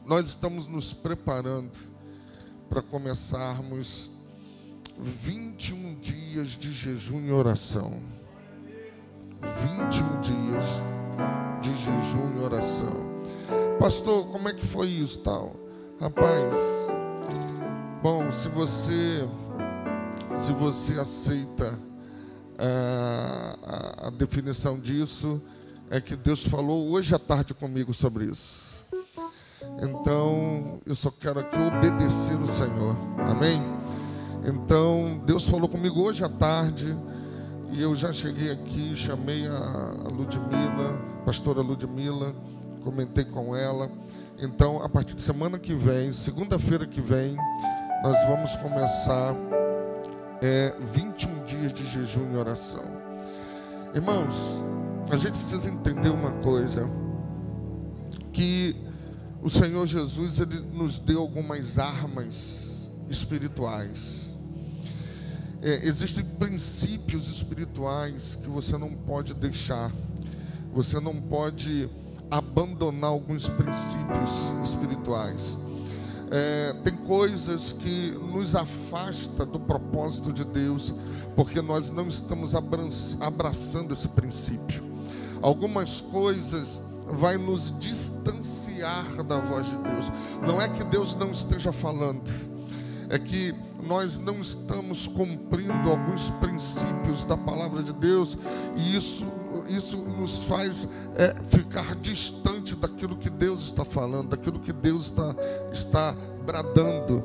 nós estamos nos preparando para começarmos 21 dias de jejum e oração. 21 dias de jejum e oração. Pastor, como é que foi isso, tal? Rapaz, bom, se você aceita a definição disso, é que Deus falou hoje à tarde comigo sobre isso. Então, eu só quero aqui obedecer o Senhor. Amém? Então, Deus falou comigo hoje à tarde, e eu já cheguei aqui, chamei a Ludmila, pastora Ludmila, comentei com ela. Então, a partir de semana que vem, segunda-feira que vem, nós vamos começar 21 dias de jejum e oração. Irmãos, a gente precisa entender uma coisa, que o Senhor Jesus, Ele nos deu algumas armas espirituais. Existem princípios espirituais que você não pode deixar. Você não pode abandonar alguns princípios espirituais. Tem coisas que nos afastam do propósito de Deus, porque nós não estamos abraçando esse princípio. Algumas coisas vai nos distanciar da voz de Deus. Não é que Deus não esteja falando, é que nós não estamos cumprindo alguns princípios da palavra de Deus, e isso nos faz ficar distante daquilo que Deus está falando, daquilo que Deus está bradando.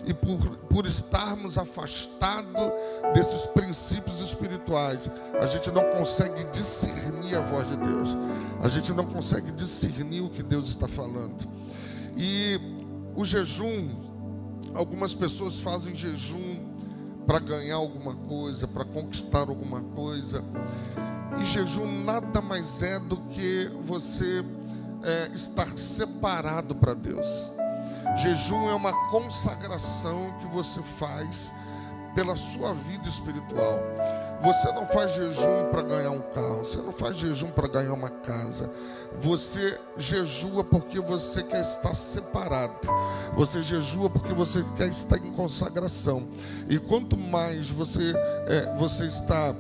E por estarmos afastados desses princípios espirituais, a gente não consegue discernir a voz de Deus. A gente não consegue discernir o que Deus está falando. E o jejum, algumas pessoas fazem jejum para ganhar alguma coisa, para conquistar alguma coisa. E jejum nada mais é do que você estar separado para Deus. Jejum é uma consagração que você faz pela sua vida espiritual. Você não faz jejum para ganhar um carro, você não faz jejum para ganhar uma casa. Você jejua porque você quer estar separado. Você jejua porque você quer estar em consagração. E quanto mais você está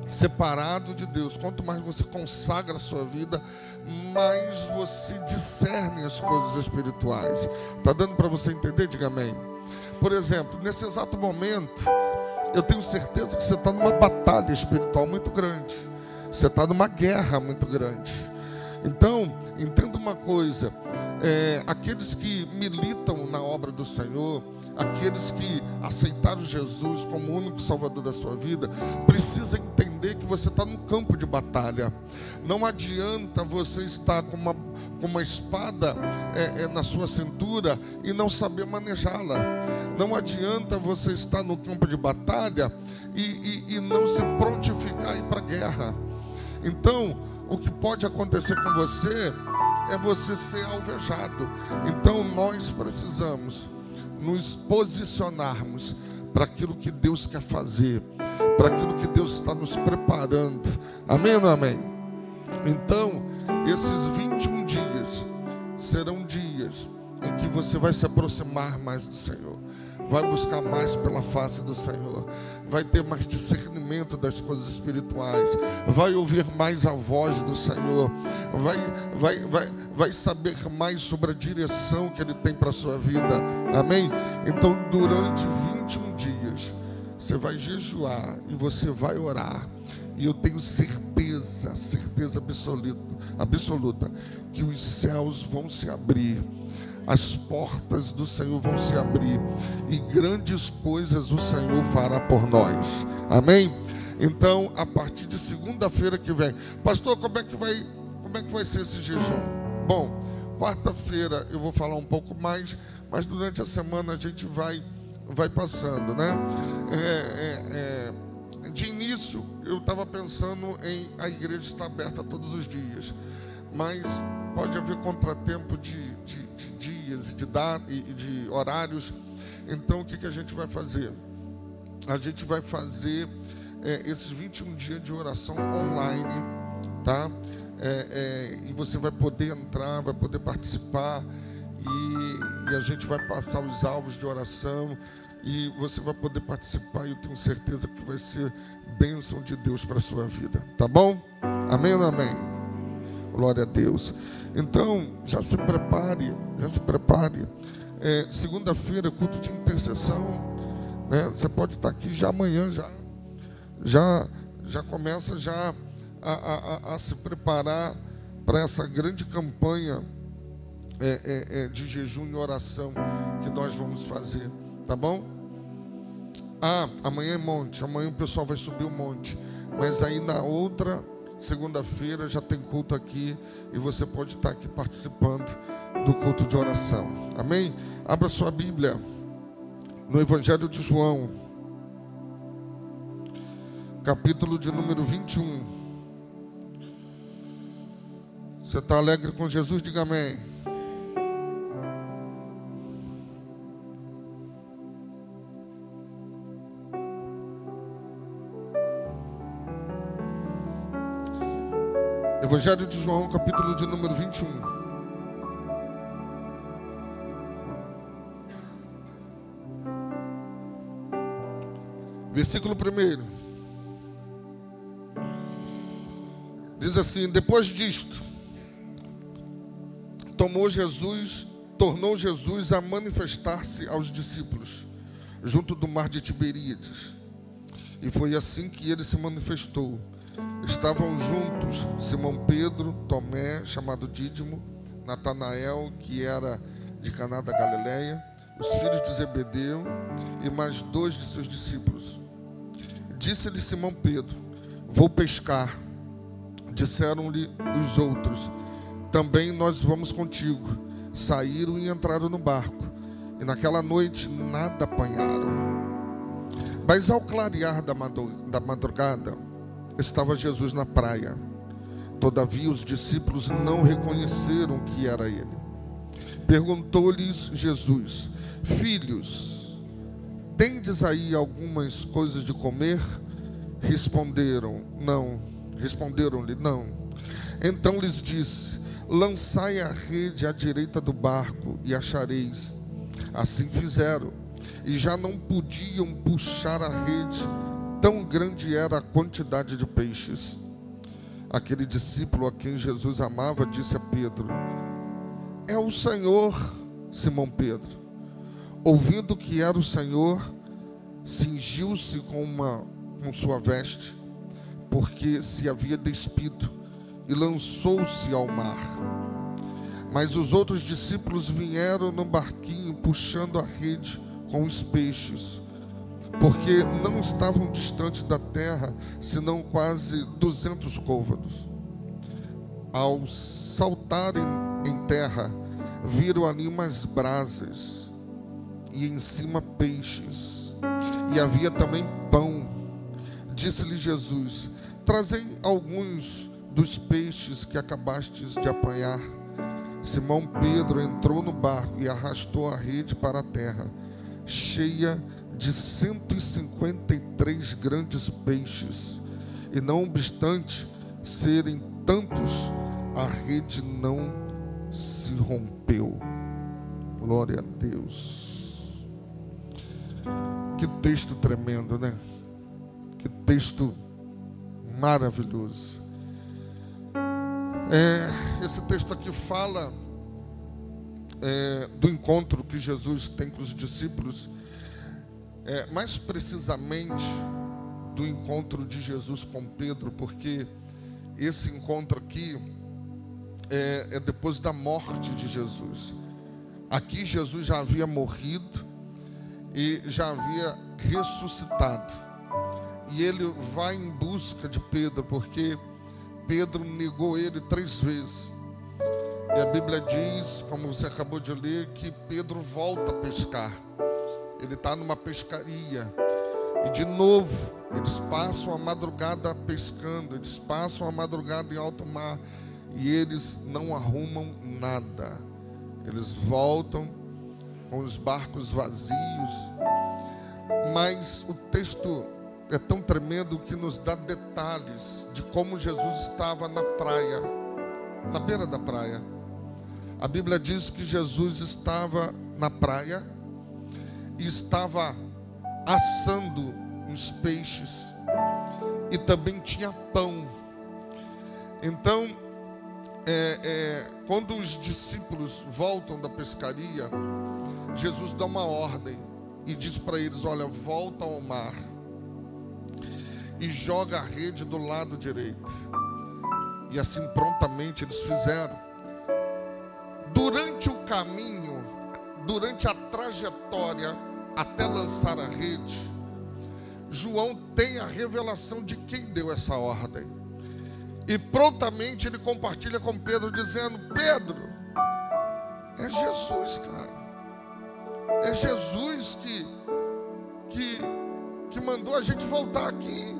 separado de Deus, quanto mais você consagra a sua vida, mais você discerne as coisas espirituais. Está dando para você entender? Diga amém. Por exemplo, nesse exato momento, eu tenho certeza que você está numa batalha espiritual muito grande. Você está numa guerra muito grande. Então, entenda uma coisa, aqueles que militam na obra do Senhor, aqueles que aceitaram Jesus como o único salvador da sua vida, precisam entender que você está num campo de batalha. Não adianta você estar com uma espada na sua cintura e não saber manejá-la. Não adianta você estar no campo de batalha e não se prontificar a ir para a guerra. Então, o que pode acontecer com você é você ser alvejado. Então, nós precisamos nos posicionarmos para aquilo que Deus quer fazer, para aquilo que Deus está nos preparando. Amém ou não amém? Então, esses 21 dias serão dias em que você vai se aproximar mais do Senhor, vai buscar mais pela face do Senhor, vai ter mais discernimento das coisas espirituais, vai ouvir mais a voz do Senhor, vai saber mais sobre a direção que Ele tem para a sua vida. Amém? Então, durante 21 dias, você vai jejuar e você vai orar. E eu tenho certeza absoluta, que os céus vão se abrir, as portas do Senhor vão se abrir, e grandes coisas o Senhor fará por nós. Amém? Então, a partir de segunda-feira que vem, pastor, como é que vai ser esse jejum? Bom, quarta-feira eu vou falar um pouco mais, mas durante a semana a gente vai passando, né? De início, eu estava pensando em a igreja estar aberta todos os dias, mas pode haver contratempo de dias e de horários. Então, o que a gente vai fazer? A gente vai fazer esses 21 dias de oração online, tá? e você vai poder entrar, vai poder participar, e a gente vai passar os alvos de oração, e você vai poder participar, e eu tenho certeza que vai ser bênção de Deus para a sua vida, tá bom? Amém ou não amém? Glória a Deus. Então, já se prepare. Segunda-feira, culto de intercessão, né? Você pode estar aqui já amanhã, já começa já a se preparar para essa grande campanha de jejum e oração que nós vamos fazer, tá bom? Amanhã é monte, amanhã o pessoal vai subir o monte, mas aí na outra segunda-feira já tem culto aqui, e você pode estar aqui participando do culto de oração, amém? Abra sua Bíblia no Evangelho de João, capítulo de número 21. Você está alegre com Jesus? Diga amém. Evangelho de João, capítulo de número 21. Versículo 1. Diz assim: depois disto, tornou Jesus a manifestar-se aos discípulos, junto do mar de Tiberíades. E foi assim que ele se manifestou. Estavam juntos Simão Pedro, Tomé, chamado Dídimo, Natanael, que era de Caná da Galileia, os filhos de Zebedeu e mais 2 de seus discípulos. Disse-lhe Simão Pedro: vou pescar. Disseram-lhe os outros: também nós vamos contigo. Saíram e entraram no barco, e naquela noite nada apanharam. Mas ao clarear da madrugada, estava Jesus na praia. Todavia os discípulos não reconheceram que era ele. Perguntou-lhes Jesus: filhos, tendes aí algumas coisas de comer? Responderam-lhe, não. Então lhes disse: lançai a rede à direita do barco e achareis. Assim fizeram, e já não podiam puxar a rede, tão grande era a quantidade de peixes. Aquele discípulo a quem Jesus amava disse a Pedro: é o Senhor. Simão Pedro, ouvindo que era o Senhor, cingiu-se com sua veste, porque se havia despido, e lançou-se ao mar. Mas os outros discípulos vieram no barquinho, puxando a rede com os peixes, porque não estavam distantes da terra, senão quase 200 côvados. Ao saltarem em terra, viram ali umas brasas, e em cima peixes, e havia também pão. Disse-lhe Jesus: trazei alguns dos peixes que acabastes de apanhar. Simão Pedro entrou no barco e arrastou a rede para a terra, cheia de 153 grandes peixes, e não obstante serem tantos, a rede não se rompeu. Glória a Deus. Que texto tremendo, né? Que texto maravilhoso. Esse texto aqui fala do encontro que Jesus tem com os discípulos, mais precisamente do encontro de Jesus com Pedro, porque esse encontro aqui é depois da morte de Jesus. Aqui Jesus já havia morrido e já havia ressuscitado, e ele vai em busca de Pedro, porque Pedro negou ele 3 vezes. E a Bíblia diz, como você acabou de ler, que Pedro volta a pescar. Ele está numa pescaria, e de novo eles passam a madrugada pescando, eles passam a madrugada em alto mar, e eles não arrumam nada. Eles voltam com os barcos vazios. Mas o texto é tão tremendo que nos dá detalhes de como Jesus estava na praia. na beira da praia. A Bíblia diz que Jesus estava na praia e estava assando uns peixes e também tinha pão. Então, quando os discípulos voltam da pescaria, Jesus dá uma ordem e diz para eles: olha, volta ao mar e joga a rede do lado direito. E assim prontamente eles fizeram. Durante o caminho, durante a trajetória até lançar a rede, João tem a revelação de quem deu essa ordem. E prontamente ele compartilha com Pedro, dizendo: Pedro, é Jesus, cara. É Jesus que mandou a gente voltar aqui.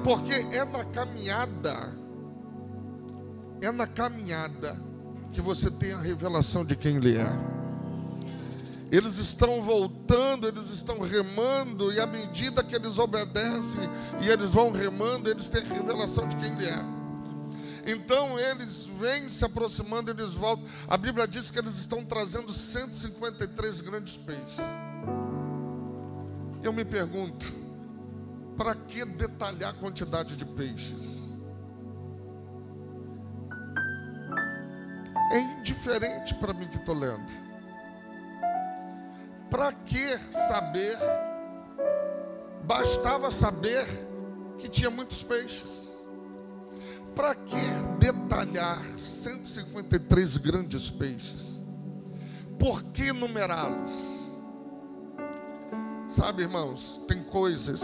Porque é na caminhada que você tem a revelação de quem Ele é. Eles estão voltando, eles estão remando, e à medida que eles obedecem e eles vão remando, eles têm a revelação de quem Ele é. Então eles vêm se aproximando, eles voltam. A Bíblia diz que eles estão trazendo 153 grandes peixes. Eu me pergunto, para que detalhar a quantidade de peixes? É indiferente para mim que estou lendo. Para que saber? Bastava saber que tinha muitos peixes. Para que detalhar 153 grandes peixes? Por que numerá-los? Sabe, irmãos, tem coisas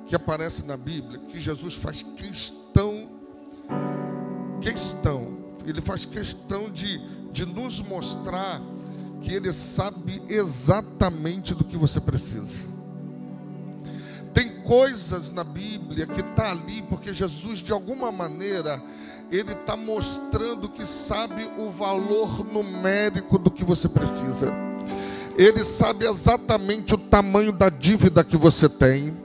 que aparecem na Bíblia que Jesus faz questão, Ele faz questão de nos mostrar que Ele sabe exatamente do que você precisa. Tem coisas na Bíblia que está ali porque Jesus, de alguma maneira, Ele está mostrando que sabe o valor numérico do que você precisa. Ele sabe exatamente o tamanho da dívida que você tem.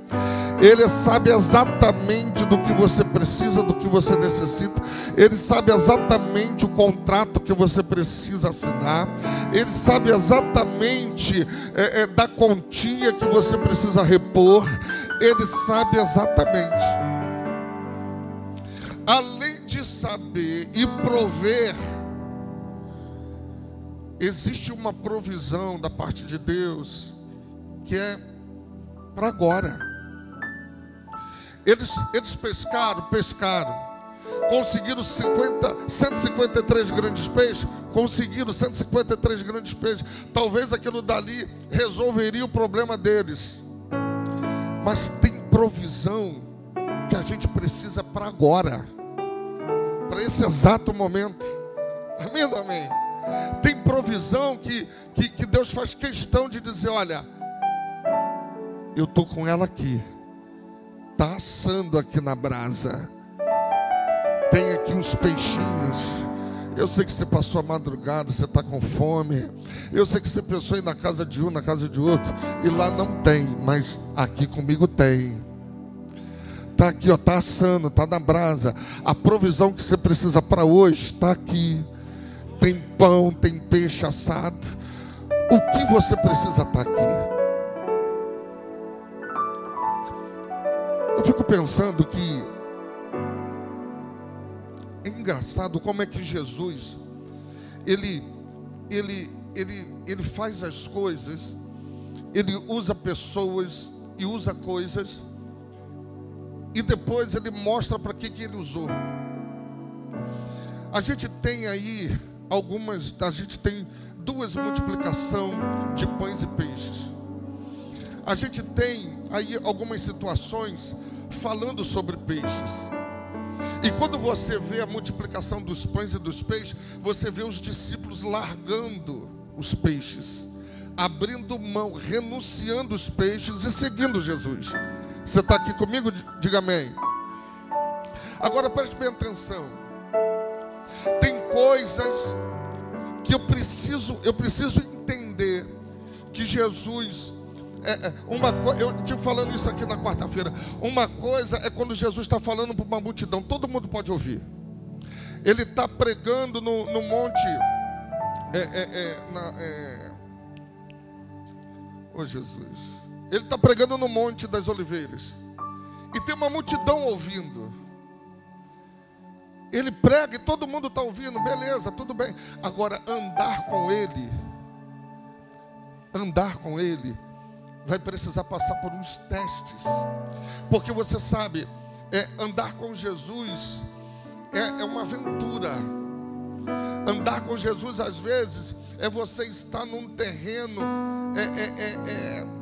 Ele sabe exatamente do que você precisa, do que você necessita. Ele sabe exatamente o contrato que você precisa assinar. Ele sabe exatamente da quantia que você precisa repor. Ele sabe exatamente. Além de saber e prover, existe uma provisão da parte de Deus que é para agora. Eles pescaram, conseguiram 153 grandes peixes, conseguiram 153 grandes peixes. Talvez aquilo dali resolveria o problema deles. Mas tem provisão que a gente precisa para agora, para esse exato momento. Amém, amém? Tem provisão que Deus faz questão de dizer: olha, eu estou com ela aqui. Está assando aqui na brasa. Tem aqui uns peixinhos. Eu sei que você passou a madrugada, você está com fome. Eu sei que você pensou em ir na casa de um, na casa de outro, e lá não tem, mas aqui comigo tem. Está aqui, está assando, está na brasa. A provisão que você precisa para hoje está aqui. Tem pão, tem peixe assado. O que você precisa está aqui. Eu fico pensando que é engraçado como é que Jesus ele faz as coisas, ele usa pessoas e usa coisas, e depois ele mostra para que ele usou. A gente tem aí a gente tem duas multiplicações de pães e peixes. A gente tem aí algumas situações falando sobre peixes. E quando você vê a multiplicação dos pães e dos peixes, você vê os discípulos largando os peixes, abrindo mão, renunciando os peixes e seguindo Jesus. Você está aqui comigo? Diga amém. Agora preste bem atenção. Tem coisas que eu preciso entender que Jesus... eu estive falando isso aqui na quarta-feira. Uma coisa é quando Jesus está falando para uma multidão, todo mundo pode ouvir. ele está pregando no monte, oh Jesus, ele está pregando no Monte das Oliveiras, e tem uma multidão ouvindo. Ele prega e todo mundo está ouvindo, beleza, tudo bem. Agora, andar com ele, vai precisar passar por uns testes. Porque você sabe, andar com Jesus é uma aventura. Andar com Jesus, às vezes, é você estar num terreno,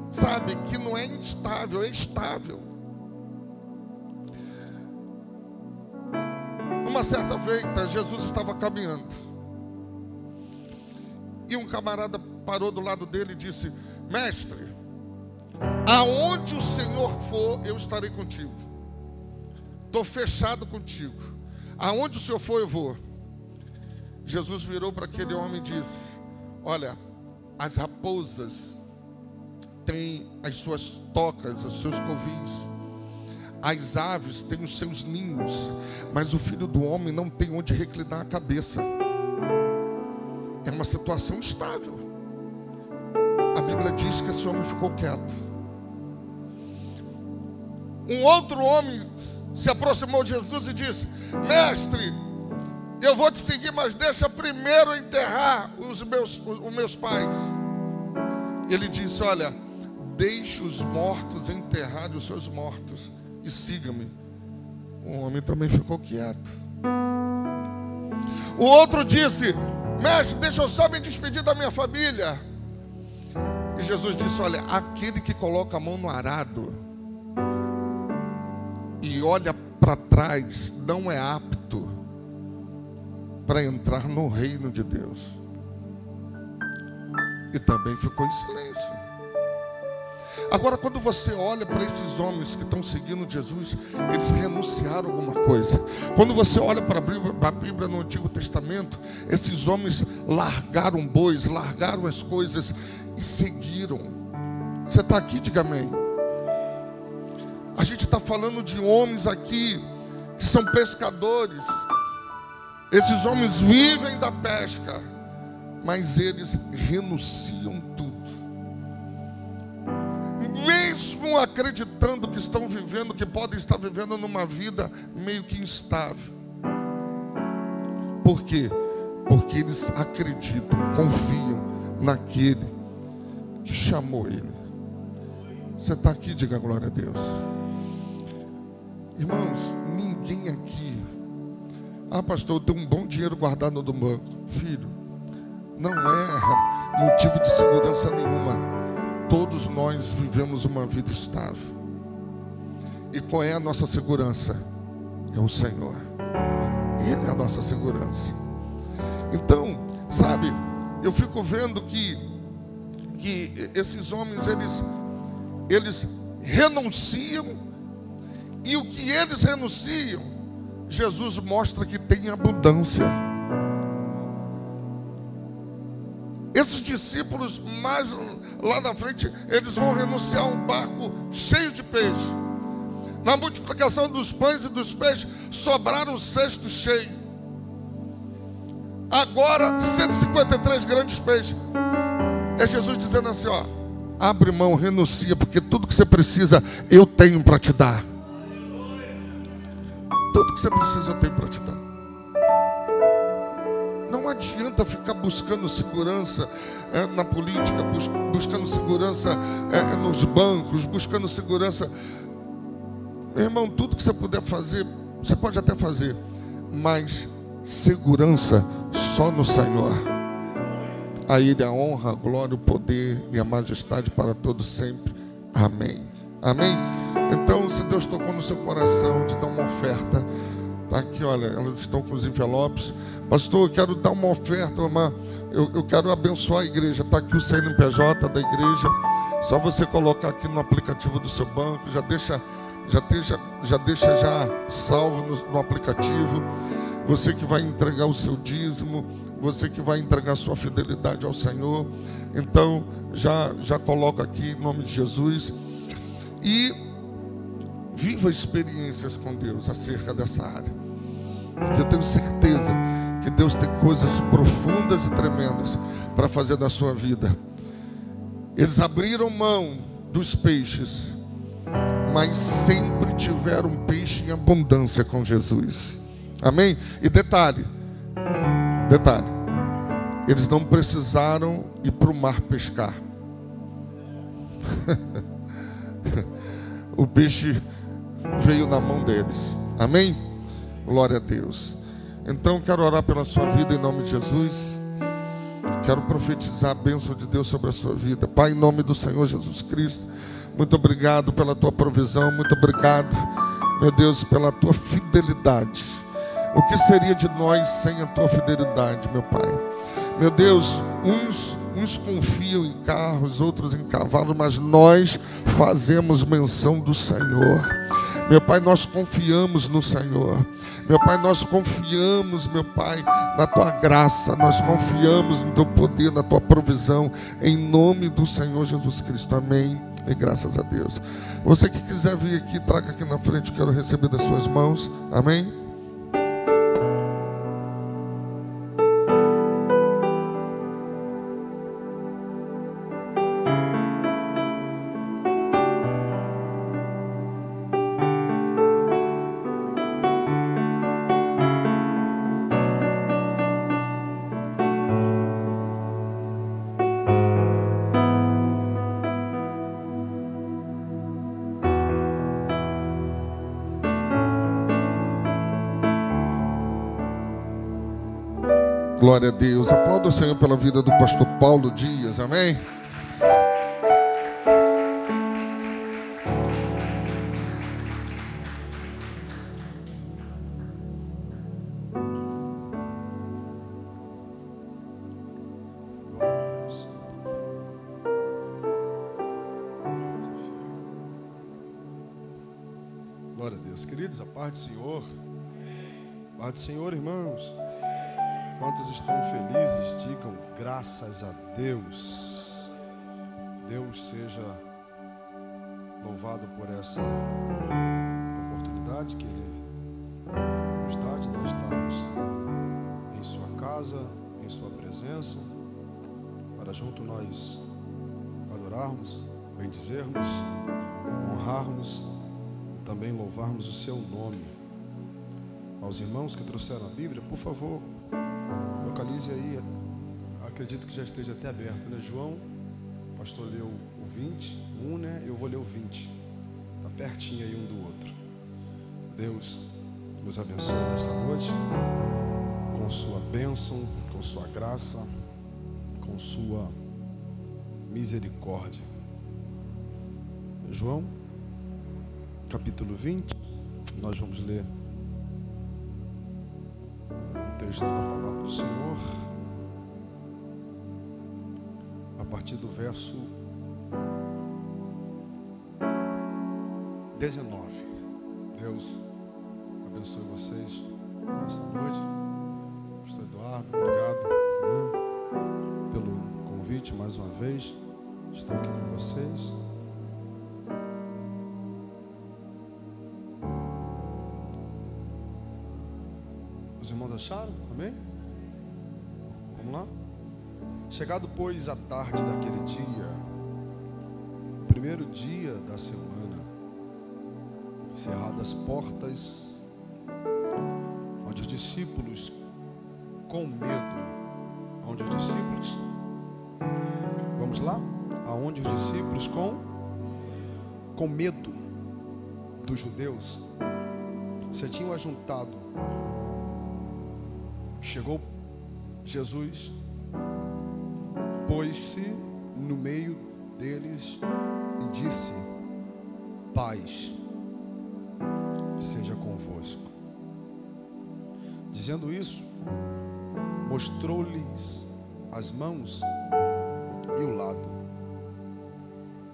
sabe, que não é instável, é estável. Uma certa feita, Jesus estava caminhando, e um camarada parou do lado dele e disse: mestre, aonde o Senhor for, eu estarei contigo. Estou fechado contigo. Aonde o Senhor for, eu vou. Jesus virou para aquele homem e disse: olha, as raposas têm as suas tocas, os seus covis. As aves têm os seus ninhos, mas o filho do homem não tem onde reclinar a cabeça. É uma situação estável. A Bíblia diz que esse homem ficou quieto. Um outro homem se aproximou de Jesus e disse: mestre, eu vou te seguir, mas deixa primeiro enterrar os meus pais. Ele disse: olha, deixe os mortos enterrarem os seus mortos e siga-me. O homem também ficou quieto. O outro disse: mestre, deixa eu só me despedir da minha família. E Jesus disse: olha, aquele que coloca a mão no arado e olha para trás não é apto para entrar no reino de Deus. E também ficou em silêncio. Agora, quando você olha para esses homens que estão seguindo Jesus, eles renunciaram a alguma coisa. Quando você olha para a Bíblia no Antigo Testamento, esses homens largaram bois, largaram as coisas e seguiram. Você está aqui? Diga amém. A gente está falando de homens aqui que são pescadores. Esses homens vivem da pesca, mas eles renunciam tudo. Mesmo acreditando que estão vivendo, que podem estar vivendo numa vida meio que instável. Por quê? Porque eles acreditam, confiam naquele que chamou ele. Você está aqui, diga glória a Deus. Irmãos, ninguém aqui: ah, pastor, eu tenho um bom dinheiro guardado no banco. Filho, não é motivo de segurança nenhuma. Todos nós vivemos uma vida estável. E qual é a nossa segurança? É o Senhor. Ele é a nossa segurança. Então, sabe, eu fico vendo que esses homens, eles renunciam, e o que eles renunciam, Jesus mostra que tem abundância. Esses discípulos, mais lá na frente, eles vão renunciar a um barco cheio de peixe. Na multiplicação dos pães e dos peixes, sobraram o cesto cheio. Agora, 153 grandes peixes. É Jesus dizendo assim: ó, abre mão, renuncia, porque tudo que você precisa, eu tenho para te dar. Tudo que você precisa, eu tenho para te dar. Não adianta ficar buscando segurança na política, buscando segurança nos bancos, buscando segurança. Meu irmão, tudo que você puder fazer, você pode até fazer, mas segurança só no Senhor. A Ele a honra, a glória, o poder e a majestade para todos sempre. Amém. Amém? Então, se Deus tocou no seu coração de dar uma oferta, está aqui, olha, elas estão com os envelopes. Pastor, eu quero dar uma oferta, eu quero abençoar a igreja. Está aqui o CNPJ da igreja. Só você colocar aqui no aplicativo do seu banco. Já deixa salvo no aplicativo. Você que vai entregar o seu dízimo, você que vai entregar a sua fidelidade ao Senhor. Então, já coloca aqui em nome de Jesus. E viva experiências com Deus acerca dessa área. Eu tenho certeza que Deus tem coisas profundas e tremendas para fazer na sua vida. Eles abriram mão dos peixes, mas sempre tiveram peixe em abundância com Jesus. Amém? E detalhe, eles não precisaram ir para o mar pescar. O peixe veio na mão deles. Amém? Glória a Deus. Então quero orar pela sua vida em nome de Jesus. Quero profetizar a bênção de Deus sobre a sua vida. Pai, em nome do Senhor Jesus Cristo, muito obrigado pela tua provisão. Muito obrigado, meu Deus, pela tua fidelidade. O que seria de nós sem a tua fidelidade, meu Pai? Meu Deus, uns confiam em carros, outros em cavalos, mas nós fazemos menção do Senhor. Meu Pai, nós confiamos no Senhor. Meu Pai, nós confiamos, meu Pai, na tua graça. Nós confiamos no teu poder, na tua provisão, em nome do Senhor Jesus Cristo. Amém. E graças a Deus. Você que quiser vir aqui, traga aqui na frente. Quero receber das suas mãos. Amém. Glória a Deus. Aplauda o Senhor pela vida do pastor Paulo Dias. Amém. Glória a Deus. Queridos, a paz do Senhor. Paz do Senhor, irmãos. Quantos estão felizes, digam graças a Deus. Deus seja louvado por essa oportunidade que Ele nos dá de nós estarmos em sua casa, em sua presença, para junto nós adorarmos, bendizermos, honrarmos e também louvarmos o seu nome. Aos irmãos que trouxeram a Bíblia, por favor, localize aí, acredito que já esteja até aberto, né? João, o pastor leu o 21, né? Eu vou ler o 20. Está pertinho aí um do outro. Deus nos abençoe nesta noite, com sua bênção, com sua graça, com sua misericórdia. João, capítulo 20, nós vamos ler texto da palavra do Senhor, a partir do verso 19. Deus abençoe vocês nessa noite. Pastor Eduardo, obrigado, né, pelo convite mais uma vez. Estou aqui com vocês. Os irmãos acharam? Amém? Vamos lá? Chegado, pois, a tarde daquele dia, o primeiro dia da semana, cerradas as portas, onde os discípulos, com medo, onde os discípulos, vamos lá? Aonde os discípulos, com medo dos judeus, se tinham ajuntado. Chegou Jesus, pôs-se no meio deles e disse: paz seja convosco. Dizendo isso, mostrou-lhes as mãos e o lado,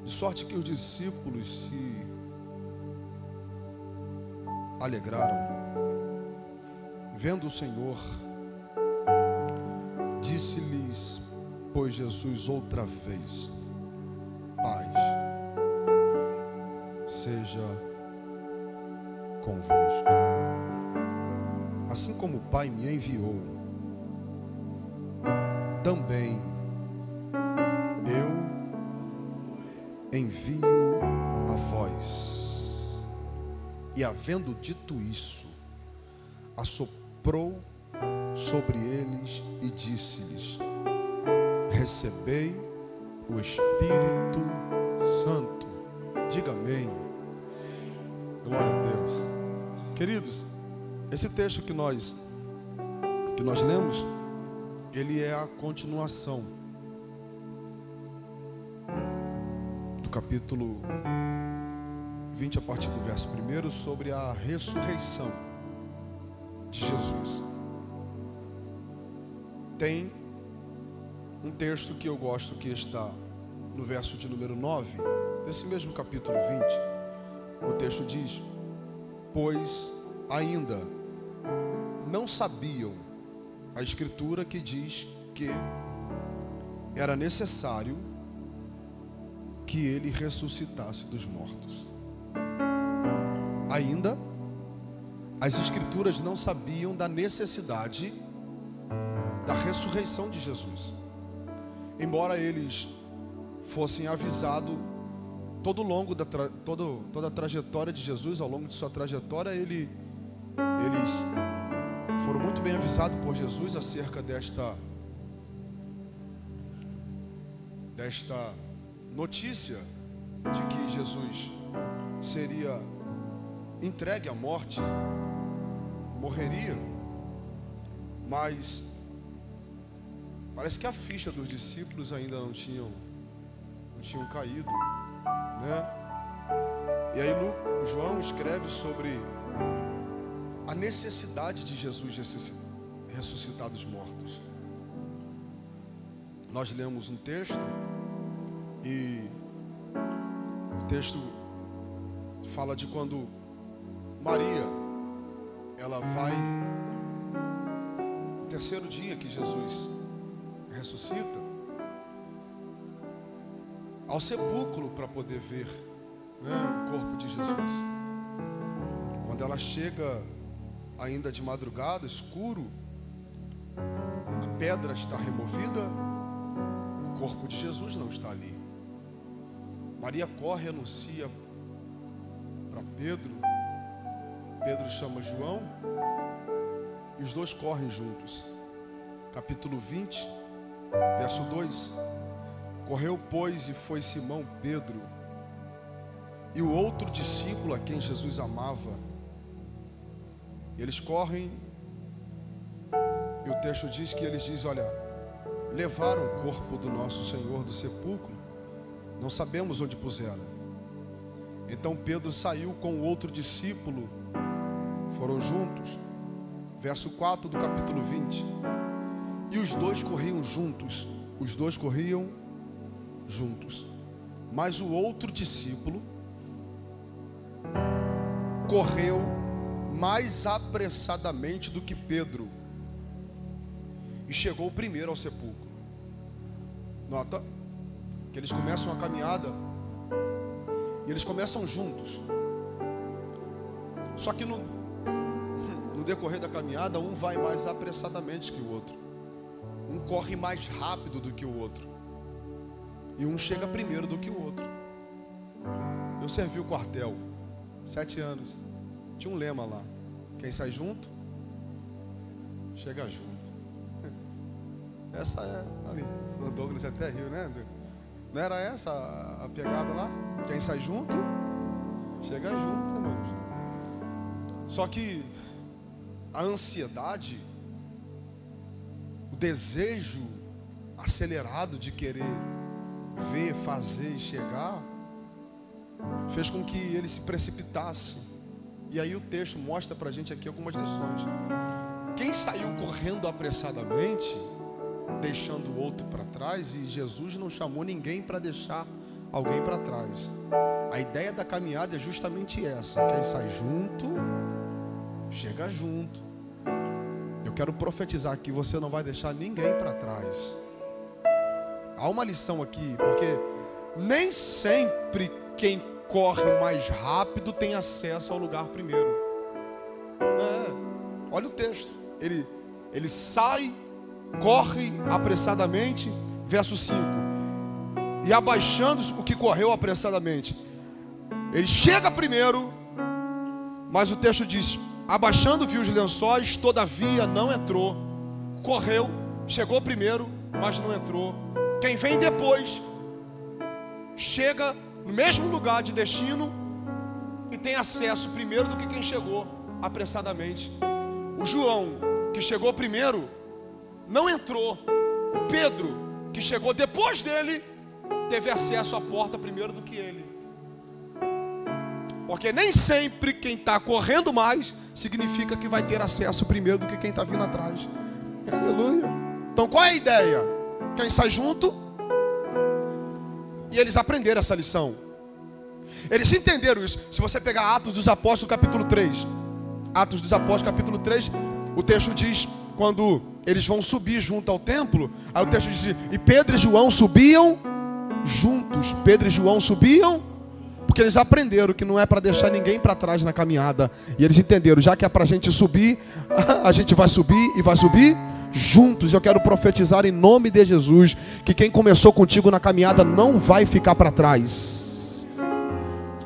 de sorte que os discípulos se alegraram, vendo o Senhor. Disse-lhes, pois, Jesus outra vez: paz seja convosco. assim como o Pai me enviou, também eu envio a vós. E havendo dito isso, assoprou sobre eles e disse-lhes: recebei o Espírito Santo. Diga amém. Glória a Deus. Queridos, esse texto que nós lemos, ele é a continuação do capítulo 20, a partir do verso 1, sobre a ressurreição de Jesus. Tem um texto que eu gosto, que está no verso de número 9, desse mesmo capítulo 20. O texto diz: pois ainda não sabiam a Escritura que diz que era necessário que ele ressuscitasse dos mortos. Ainda as Escrituras não sabiam da necessidade da ressurreição de Jesus. Embora eles fossem avisados toda a trajetória de Jesus, ao longo de sua trajetória, eles foram muito bem avisados por Jesus acerca desta notícia de que Jesus seria entregue à morte, morreria. Mas parece que a ficha dos discípulos ainda não tinham caído, né? E aí João escreve sobre a necessidade de Jesus ressuscitar dos mortos. Nós lemos um texto, e o texto fala de quando Maria, ela vai no terceiro dia que Jesus ressuscita, ao sepulcro para poder ver, né, o corpo de Jesus. Quando ela chega ainda de madrugada, escuro, a pedra está removida, o corpo de Jesus não está ali. Maria corre e anuncia para Pedro. Pedro chama João e os dois correm juntos. Capítulo 20, verso 2. Correu, pois, e foi Simão Pedro e o outro discípulo a quem Jesus amava. Eles correm, e o texto diz que eles dizem: olha, levaram o corpo do nosso Senhor do sepulcro, não sabemos onde puseram. Então Pedro saiu com o outro discípulo, foram juntos. Verso 4 do capítulo 20. E os dois corriam juntos. Os dois corriam juntos. Mas o outro discípulo correu mais apressadamente do que Pedro e chegou primeiro ao sepulcro. Nota que eles começam a caminhada e eles começam juntos. Só que no decorrer da caminhada, um vai mais apressadamente que o outro. Um corre mais rápido do que o outro. E um chega primeiro do que o outro. Eu servi o quartel 7 anos. Tinha um lema lá: quem sai junto, chega junto. Essa é ali. O Douglas até riu, né? Não era essa a pegada lá? Quem sai junto, chega junto, irmãos. Só que a ansiedade, o desejo acelerado de querer ver, fazer e chegar, fez com que ele se precipitasse. E aí o texto mostra pra gente aqui algumas lições. Quem saiu correndo apressadamente, deixando o outro para trás, e Jesus não chamou ninguém para deixar alguém para trás. A ideia da caminhada é justamente essa: quem sai junto, chega junto. Eu quero profetizar que você não vai deixar ninguém para trás. Há uma lição aqui, porque nem sempre quem corre mais rápido tem acesso ao lugar primeiro. Olha o texto. Ele sai, corre apressadamente, verso 5. E abaixando-se, o que correu apressadamente. Ele chega primeiro, mas o texto diz: abaixando viu os lençóis, todavia não entrou. Correu, chegou primeiro, mas não entrou. Quem vem depois chega no mesmo lugar de destino e tem acesso primeiro do que quem chegou apressadamente. O João, que chegou primeiro, não entrou. O Pedro, que chegou depois dele, teve acesso à porta primeiro do que ele. Porque nem sempre quem está correndo mais significa que vai ter acesso primeiro do que quem está vindo atrás. Aleluia. Então qual é a ideia? Quem sai junto? E eles aprenderam essa lição. Eles entenderam isso. Se você pegar Atos dos Apóstolos capítulo 3, Atos dos Apóstolos capítulo 3, o texto diz, quando eles vão subir junto ao templo, aí o texto diz: e Pedro e João subiam juntos. Pedro e João subiam, porque eles aprenderam que não é para deixar ninguém para trás na caminhada. E eles entenderam, já que é para a gente subir, a gente vai subir e vai subir juntos. Eu quero profetizar em nome de Jesus que quem começou contigo na caminhada não vai ficar para trás.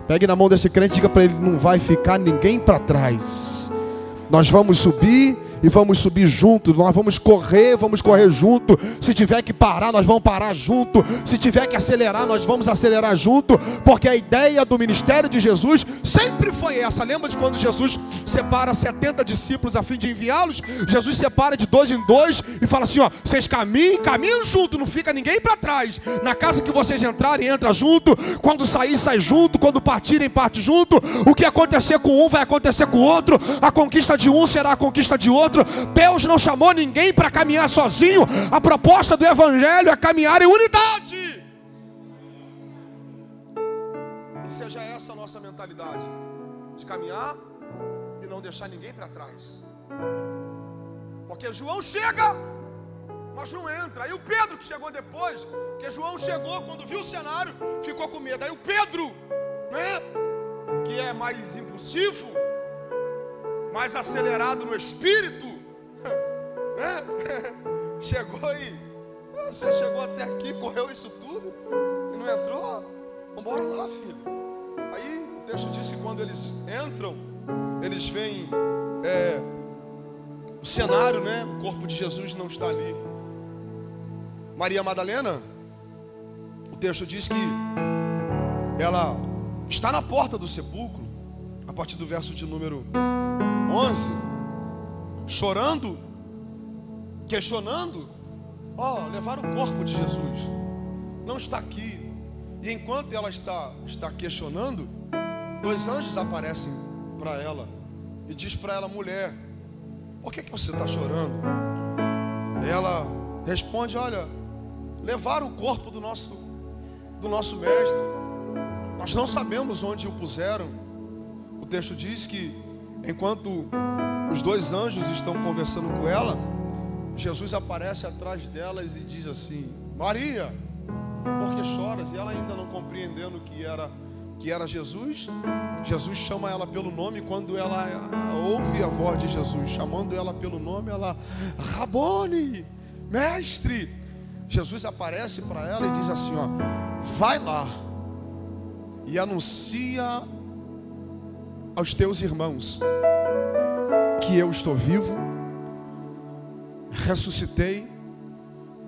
Pegue na mão desse crente e diga para ele: não vai ficar ninguém para trás. Nós vamos subir e vamos subir juntos. Nós vamos correr junto. Se tiver que parar, nós vamos parar junto. Se tiver que acelerar, nós vamos acelerar junto. Porque a ideia do ministério de Jesus sempre foi essa. Lembra de quando Jesus separa 70 discípulos a fim de enviá-los? Jesus separa de 2 em 2 e fala assim: ó, vocês caminham junto, não fica ninguém para trás. Na casa que vocês entrarem, entra junto. Quando sair, sai junto. Quando partirem, parte junto. O que acontecer com um vai acontecer com o outro. A conquista de um será a conquista de outro. Deus não chamou ninguém para caminhar sozinho. A proposta do evangelho é caminhar em unidade. E seja essa a nossa mentalidade, de caminhar e não deixar ninguém para trás. Porque João chega, mas não entra. Aí o Pedro, que chegou depois, porque João chegou, quando viu o cenário, ficou com medo. Aí o Pedro, né, que é mais impulsivo, mais acelerado no espírito, né? Chegou e você chegou até aqui, correu isso tudo e não entrou? Vambora lá, filho. Aí o texto diz que quando eles entram, eles veem o cenário, né? O corpo de Jesus não está ali. Maria Madalena, o texto diz que ela está na porta do sepulcro, a partir do verso de número 11, chorando, questionando: levaram o corpo de Jesus, não está aqui. E enquanto ela está questionando, 2 anjos aparecem para ela e diz para ela: mulher, por que você está chorando? Ela responde: olha, levaram o corpo do nosso mestre, nós não sabemos onde o puseram. O texto diz que enquanto os 2 anjos estão conversando com ela, Jesus aparece atrás delas e diz assim: Maria, por que choras? E ela ainda não compreendendo que era Jesus. Jesus chama ela pelo nome. Quando ela ouve a voz de Jesus chamando ela pelo nome, ela: Rabone, mestre. Jesus aparece para ela e diz assim: ó, vai lá e anuncia aos teus irmãos que eu estou vivo, ressuscitei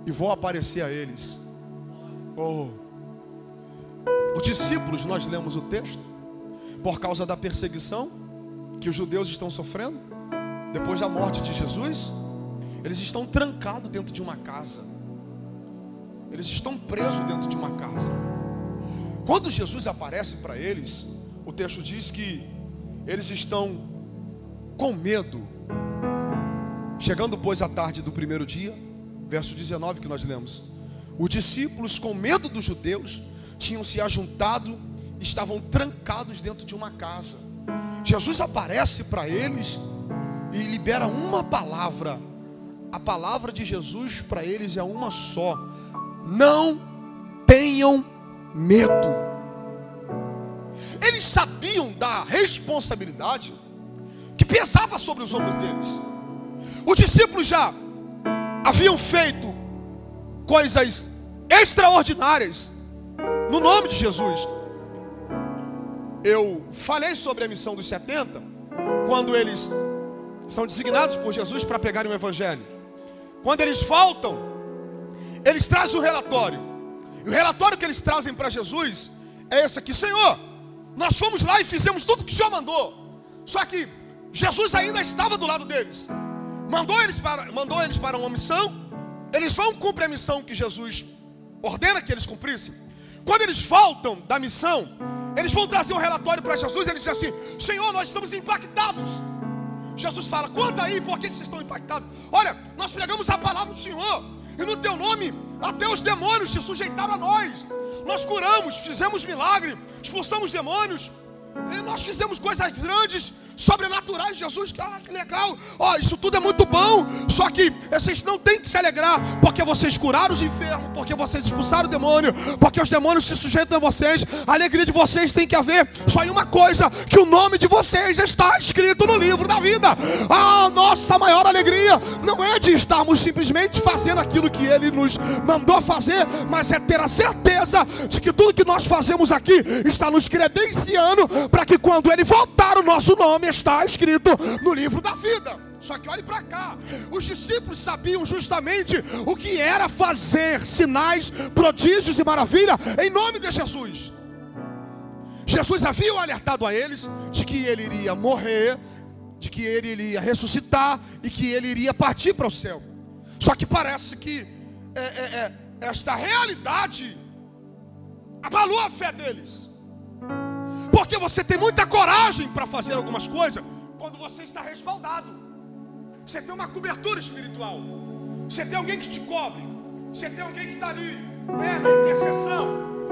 e vou aparecer a eles. Os discípulos, nós lemos o texto, por causa da perseguição que os judeus estão sofrendo depois da morte de Jesus, eles estão trancados dentro de uma casa. Eles estão presos dentro de uma casa. Quando Jesus aparece para eles, o texto diz que eles estão com medo. Chegando, pois, à tarde do primeiro dia, verso 19 que nós lemos, os discípulos, com medo dos judeus, tinham se ajuntado e estavam trancados dentro de uma casa. Jesus aparece para eles e libera uma palavra. A palavra de Jesus para eles é uma só: não tenham medo. Eles sabiam da responsabilidade que pesava sobre os ombros deles. Os discípulos já haviam feito coisas extraordinárias no nome de Jesus. Eu falei sobre a missão dos 70, quando eles são designados por Jesus para pregarem o Evangelho. Quando eles voltam, eles trazem um relatório. E o relatório que eles trazem para Jesus é esse aqui: Senhor, nós fomos lá e fizemos tudo que o Senhor mandou. Só que Jesus ainda estava do lado deles. Mandou eles para uma missão. Eles vão cumprir a missão que Jesus ordena que eles cumprissem. Quando eles voltam da missão, eles vão trazer um relatório para Jesus. Eles dizem assim: Senhor, nós estamos impactados. Jesus fala: conta aí, por que vocês estão impactados? Olha, nós pregamos a palavra do Senhor, e no teu nome até os demônios se sujeitaram a nós. Nós curamos, fizemos milagre, expulsamos demônios, e nós fizemos coisas grandes, sobrenaturais. Jesus, que legal. Isso tudo é muito bom. Só que vocês não têm que se alegrar, porque vocês curaram os enfermos, porque vocês expulsaram o demônio, porque os demônios se sujeitam a vocês. A alegria de vocês tem que haver só em uma coisa: que o nome de vocês está escrito no livro da vida. A nossa maior alegria não é de estarmos simplesmente fazendo aquilo que Ele nos mandou fazer, mas é ter a certeza de que tudo que nós fazemos aqui está nos credenciando para que quando Ele voltar, o nosso nome está escrito no livro da vida. Só que olhe para cá, os discípulos sabiam justamente o que era fazer sinais, prodígios e maravilha em nome de Jesus. Jesus havia alertado a eles de que Ele iria morrer, de que Ele iria ressuscitar e que Ele iria partir para o céu. Só que parece que esta realidade abalou a fé deles. Porque você tem muita coragem para fazer algumas coisas quando você está respaldado. Você tem uma cobertura espiritual. Você tem alguém que te cobre. Você tem alguém que está ali, na intercessão.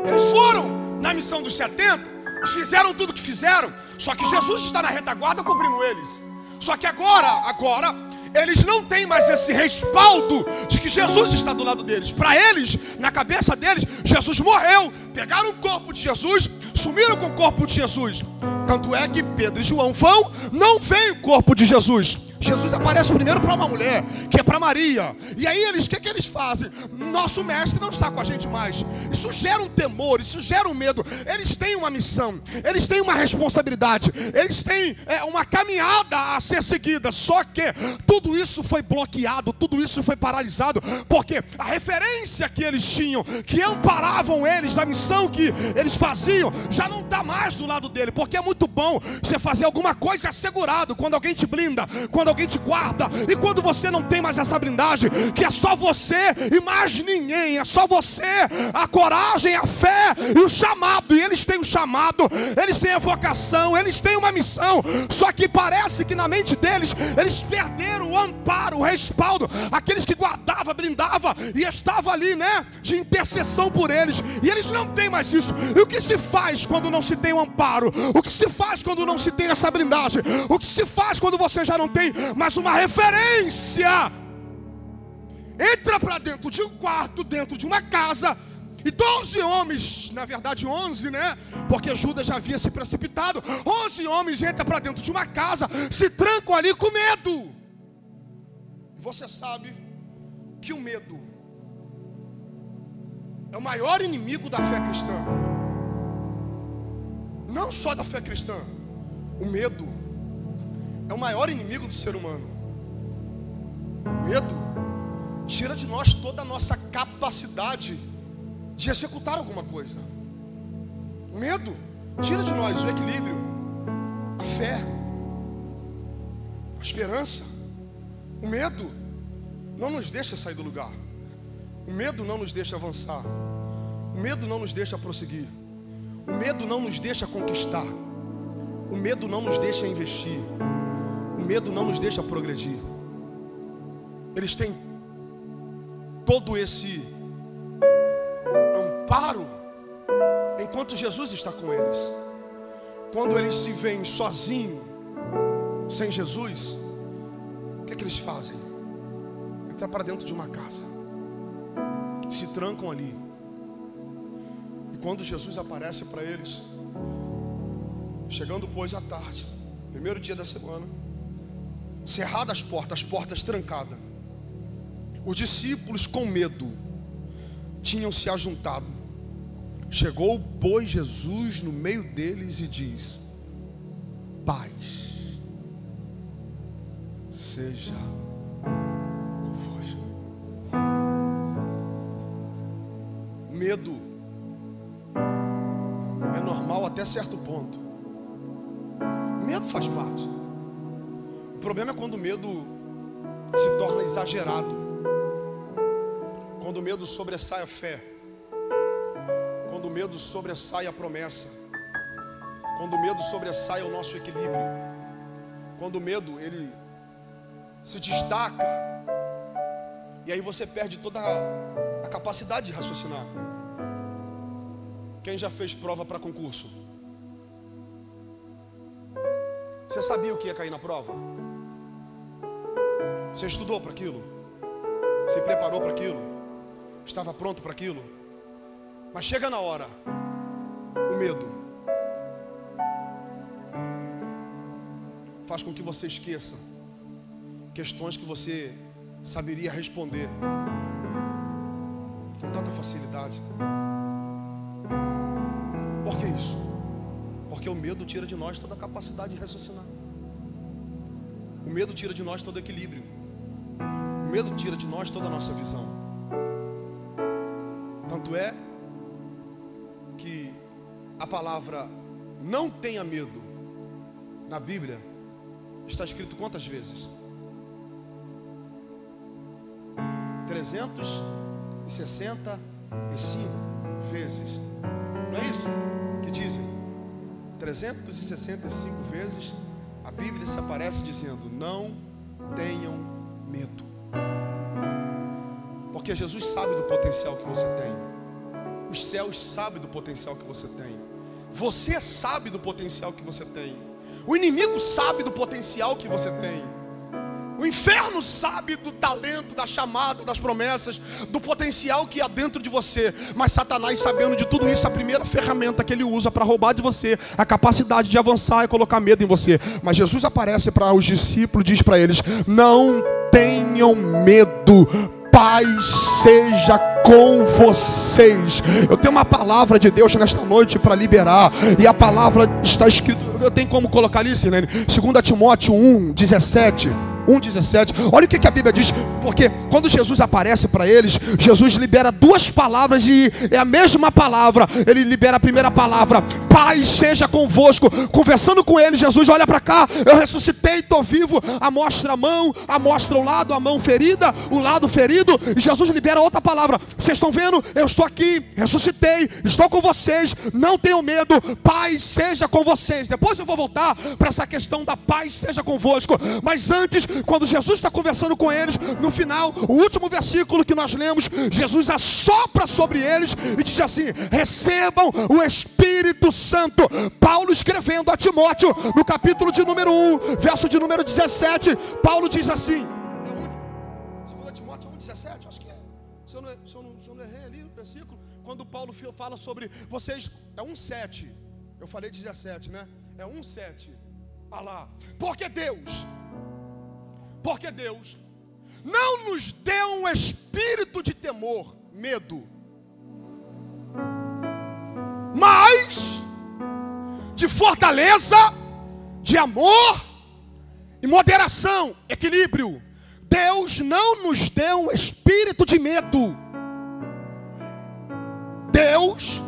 Eles foram na missão dos 70, fizeram tudo o que fizeram. Só que Jesus está na retaguarda cobrindo eles. Só que agora eles não têm mais esse respaldo de que Jesus está do lado deles. Para eles, na cabeça deles, Jesus morreu. Pegaram o corpo de Jesus, sumiram com o corpo de Jesus. Tanto é que Pedro e João vão, não veem o corpo de Jesus. Jesus aparece primeiro para uma mulher, que é para Maria. E aí o que eles fazem? Nosso mestre não está com a gente mais. Isso gera um temor, isso gera um medo. Eles têm uma missão, eles têm uma responsabilidade, eles têm uma caminhada a ser seguida. Só que tudo isso foi bloqueado, tudo isso foi paralisado, porque a referência que eles tinham, que amparavam eles na missão que eles faziam, já não está mais do lado dele. Porque é muito bom você fazer alguma coisa assegurado, quando alguém te blinda, quando alguém te guarda. E quando você não tem mais essa blindagem, que é só você e mais ninguém, é só você, a coragem, a fé e o chamado. E eles têm o chamado, eles têm a vocação, eles têm uma missão. Só que parece que na mente deles, eles perderam o amparo, o respaldo, aqueles que guardava, blindava e estava ali, de intercessão por eles. E eles não têm mais isso. E o que se faz quando não se tem o amparo? O que se faz quando não se tem essa blindagem? O que se faz quando você já não tem mais uma referência? Entra para dentro de um quarto, dentro de uma casa, e 12 homens, na verdade 11, porque Judas já havia se precipitado. 11 homens entram para dentro de uma casa, se trancam ali com medo. Você sabe que o medo é o maior inimigo da fé cristã. Não só da fé cristã. O medo é o maior inimigo do ser humano. O medo tira de nós toda a nossa capacidade de executar alguma coisa. O medo tira de nós o equilíbrio, a fé, a esperança. O medo não nos deixa sair do lugar. O medo não nos deixa avançar. O medo não nos deixa prosseguir. O medo não nos deixa conquistar. O medo não nos deixa investir. O medo não nos deixa progredir. Eles têm todo esse amparo enquanto Jesus está com eles. Quando eles se veem sozinhos, sem Jesus, o que é que eles fazem? Entram para dentro de uma casa, se trancam ali. E quando Jesus aparece para eles, chegando pois à tarde, primeiro dia da semana, cerradas as portas trancadas. Os discípulos com medo tinham se ajuntado. Chegou, pois, Jesus no meio deles e diz: paz seja convosco. Medo é normal até certo ponto. Medo faz parte. O problema é quando o medo se torna exagerado, quando o medo sobressai a fé, quando o medo sobressai a promessa, quando o medo sobressai o nosso equilíbrio, quando o medo ele se destaca, e aí você perde toda a capacidade de raciocinar. Quem já fez prova para concurso? Você sabia o que ia cair na prova? Você estudou para aquilo? Se preparou para aquilo? Estava pronto para aquilo? Mas chega na hora, o medo faz com que você esqueça questões que você saberia responder com tanta facilidade. Por que isso? Porque o medo tira de nós toda a capacidade de raciocinar. O medo tira de nós todo o equilíbrio. O medo tira de nós toda a nossa visão. Tanto é que a palavra não tenha medo na Bíblia está escrito quantas vezes? 365 vezes. Não é isso que dizem? 365 vezes a Bíblia se aparece dizendo: não tenham medo. Porque Jesus sabe do potencial que você tem. Os céus sabem do potencial que você tem. Você sabe do potencial que você tem. O inimigo sabe do potencial que você tem. O inferno sabe do talento, da chamada, das promessas, do potencial que há dentro de você. Mas Satanás, sabendo de tudo isso, a primeira ferramenta que ele usa para roubar de você a capacidade de avançar e colocar medo em você. Mas Jesus aparece para os discípulos e diz para eles: não tenham medo, paz seja com vocês. Eu tenho uma palavra de Deus nesta noite para liberar, e a palavra está escrita, eu tenho como colocar ali, Sirlene, 2 Timóteo 1:17. 1:17. Olha o que a Bíblia diz. Porque quando Jesus aparece para eles, Jesus libera duas palavras, e é a mesma palavra. Ele libera a primeira palavra: paz seja convosco. Conversando com eles, Jesus olha para cá: eu ressuscitei, estou vivo. Amostra a mão, amostra o lado, a mão ferida, o lado ferido. E Jesus libera outra palavra: vocês estão vendo? Eu estou aqui, ressuscitei, estou com vocês, não tenham medo, paz seja com vocês. Depois eu vou voltar para essa questão da paz seja convosco. Mas antes, quando Jesus está conversando com eles, no final, o último versículo que nós lemos, Jesus assopra sobre eles e diz assim: recebam o Espírito Santo. Paulo escrevendo a Timóteo, no capítulo de número 1, verso de número 17, Paulo diz assim, 2 Timóteo 1:17, acho que é, se eu não errei ali o versículo, quando Paulo fala sobre vocês, é 1:7, eu falei 17, né? É 1:7, olha lá, porque Deus não nos deu um espírito de temor, medo, mas de fortaleza, de amor e moderação, equilíbrio. Deus não nos deu um espírito de medo. Deus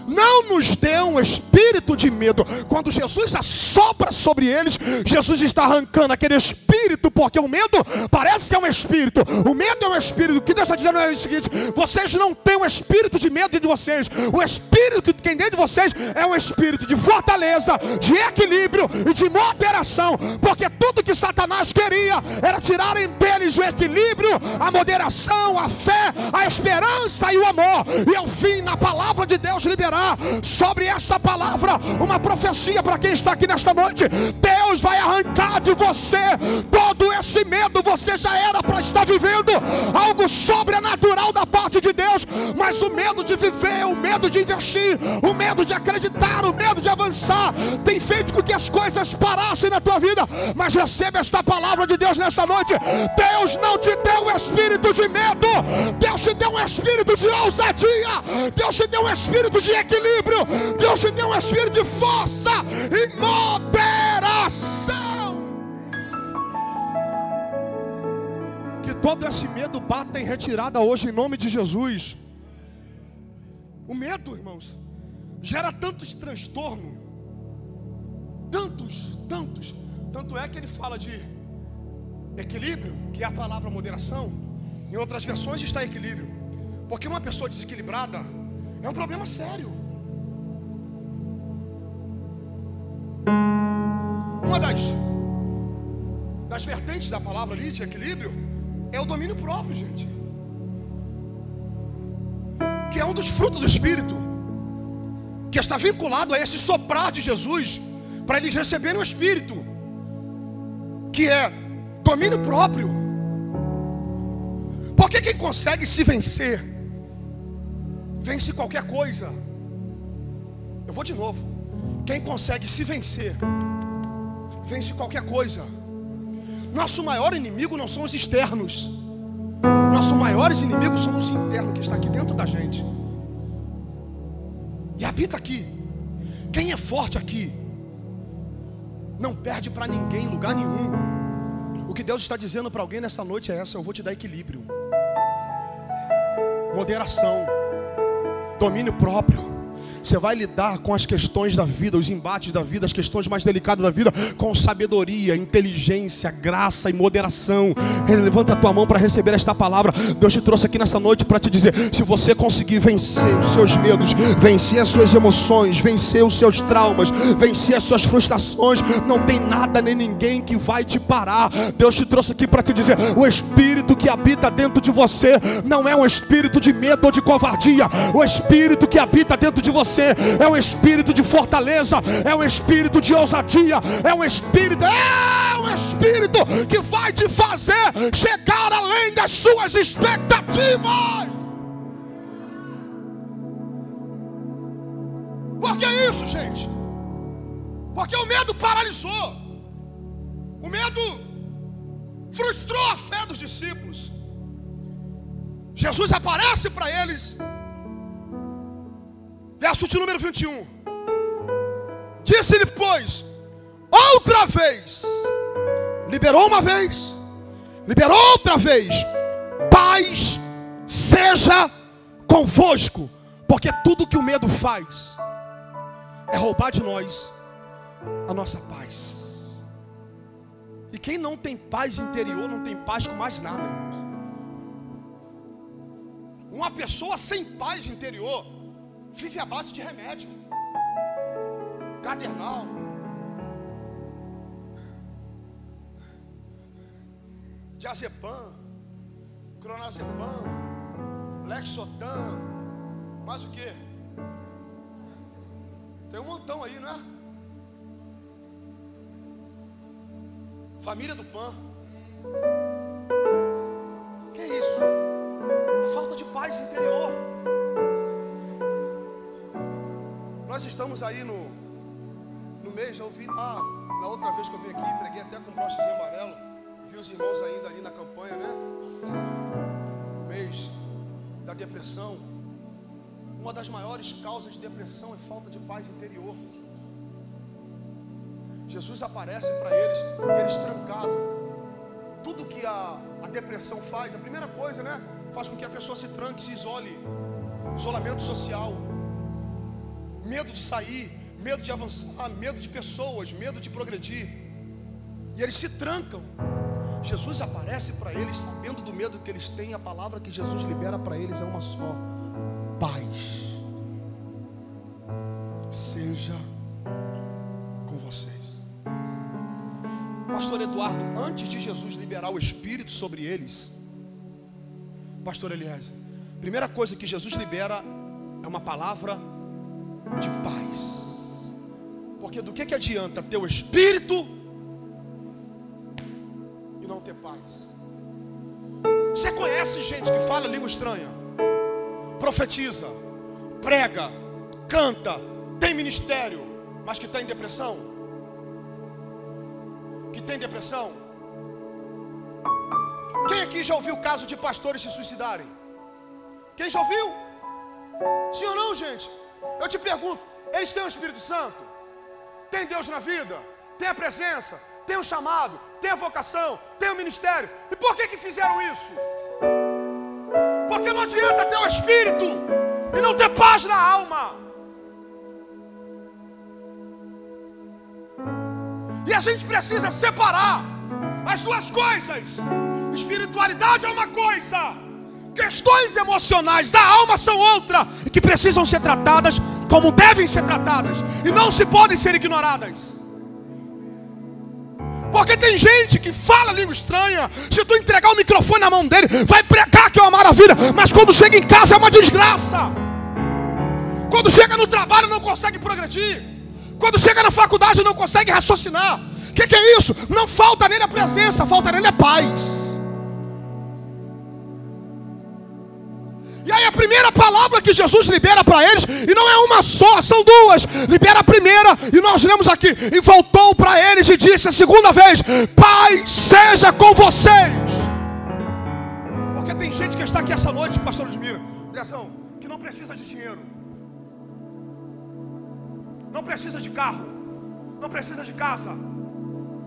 não nos deu um espírito de medo. Quando Jesus assopra sobre eles, Jesus está arrancando aquele espírito, porque o medo parece que é um espírito. O medo é um espírito. O que Deus está dizendo é o seguinte: vocês não têm um espírito de medo dentro de vocês. O espírito que tem dentro de vocês é um espírito de fortaleza, de equilíbrio e de moderação. Porque tudo que Satanás queria era tirar deles o equilíbrio, a moderação, a fé, a esperança e o amor. E ao fim, na palavra de Deus, liberar sobre esta palavra uma profecia para quem está aqui nesta noite. Deus vai arrancar de você todo esse medo. Você já era para estar vivendo algo sobrenatural da parte de Deus, mas o medo de viver, o medo de investir, o medo de acreditar, o medo de avançar, tem feito com que as coisas parassem na tua vida. Mas receba esta palavra de Deus nessa noite. Deus não te deu um espírito de medo, Deus te deu um espírito de ousadia, Deus te deu um espírito de equilíbrio, Deus te deu um espírito de força e moderação. Que todo esse medo bata em retirada hoje em nome de Jesus. O medo, irmãos, gera tantos transtornos, tantos. Tanto é que ele fala de equilíbrio, que é a palavra moderação. Em outras versões está equilíbrio, porque uma pessoa desequilibrada é um problema sério. Uma das vertentes da palavra ali de equilíbrio é o domínio próprio, gente, que é um dos frutos do Espírito, que está vinculado a esse soprar de Jesus, para eles receberem o Espírito, que é domínio próprio. Porque quem consegue se vencer, vence qualquer coisa. Eu vou de novo. Quem consegue se vencer, vence qualquer coisa. Nosso maior inimigo não são os externos, nossos maiores inimigos são os internos, que está aqui dentro da gente e habita aqui. Quem é forte aqui não perde para ninguém em lugar nenhum. O que Deus está dizendo para alguém nessa noite é essa: eu vou te dar equilíbrio, moderação, domínio próprio. Você vai lidar com as questões da vida, os embates da vida, as questões mais delicadas da vida, com sabedoria, inteligência, graça e moderação. Levanta a tua mão para receber esta palavra. Deus te trouxe aqui nessa noite para te dizer: se você conseguir vencer os seus medos, vencer as suas emoções, vencer os seus traumas, vencer as suas frustrações, não tem nada nem ninguém que vai te parar. Deus te trouxe aqui para te dizer: o Espírito que habita dentro de você não é um espírito de medo ou de covardia. O Espírito que habita dentro de você é um espírito de fortaleza, é um espírito de ousadia, é um espírito que vai te fazer chegar além das suas expectativas. Por que isso, gente? Porque o medo paralisou, o medo frustrou a fé dos discípulos. Jesus aparece para eles, verso de número 21. Disse-lhe, pois, outra vez, liberou uma vez, liberou outra vez: paz seja convosco. Porque tudo que o medo faz é roubar de nós a nossa paz. E quem não tem paz interior não tem paz com mais nada, irmãos. Uma pessoa sem paz interior vive à base de remédio, Cadernal, Diazepam, Clonazepam, Lexotan, mais o que? Tem um montão aí, não é? Família do Pan. Que é isso? É falta de paz interior. Nós estamos aí no mês, já ouvi lá, na outra vez que eu vim aqui, preguei até com um brochezinho amarelo, vi os irmãos ainda ali na campanha, né? No mês da depressão. Uma das maiores causas de depressão é falta de paz interior. Jesus aparece para eles, e eles trancados. Tudo que a depressão faz, a primeira coisa, né? Faz com que a pessoa se tranque, se isole. Isolamento social, medo de sair, medo de avançar, medo de pessoas, medo de progredir. E eles se trancam. Jesus aparece para eles, sabendo do medo que eles têm. A palavra que Jesus libera para eles é uma só: paz seja com vocês. Pastor Eduardo, antes de Jesus liberar o Espírito sobre eles, Pastor Eliezer, primeira coisa que Jesus libera é uma palavra de paz. Porque do que adianta ter o Espírito e não ter paz? Você conhece gente que fala língua estranha? profetiza, prega, canta, tem ministério, mas que está em depressão? Que tem depressão? Quem aqui já ouviu o caso de pastores se suicidarem? Quem já ouviu? Sim ou não, gente? Eu te pergunto, eles têm o Espírito Santo? Tem Deus na vida? Tem a presença? Tem o chamado? Tem a vocação? Tem o ministério? E por que fizeram isso? Porque não adianta ter o Espírito e não ter paz na alma. E a gente precisa separar as duas coisas. Espiritualidade é uma coisa, questões emocionais da alma são outra, e que precisam ser tratadas como devem ser tratadas, e não se podem ser ignoradas. Porque tem gente que fala língua estranha, se tu entregar o microfone na mão dele, vai pregar que é uma maravilha, mas quando chega em casa é uma desgraça. Quando chega no trabalho não consegue progredir, quando chega na faculdade não consegue raciocinar. O que é isso? Não falta nele a presença, falta nele a paz. E aí a primeira palavra que Jesus libera para eles, e não é uma só, são duas. Libera a primeira, e nós lemos aqui: e voltou para eles e disse a segunda vez: paz seja com vocês. Porque tem gente que está aqui essa noite, pastor Ludmila, que não precisa de dinheiro, não precisa de carro, não precisa de casa,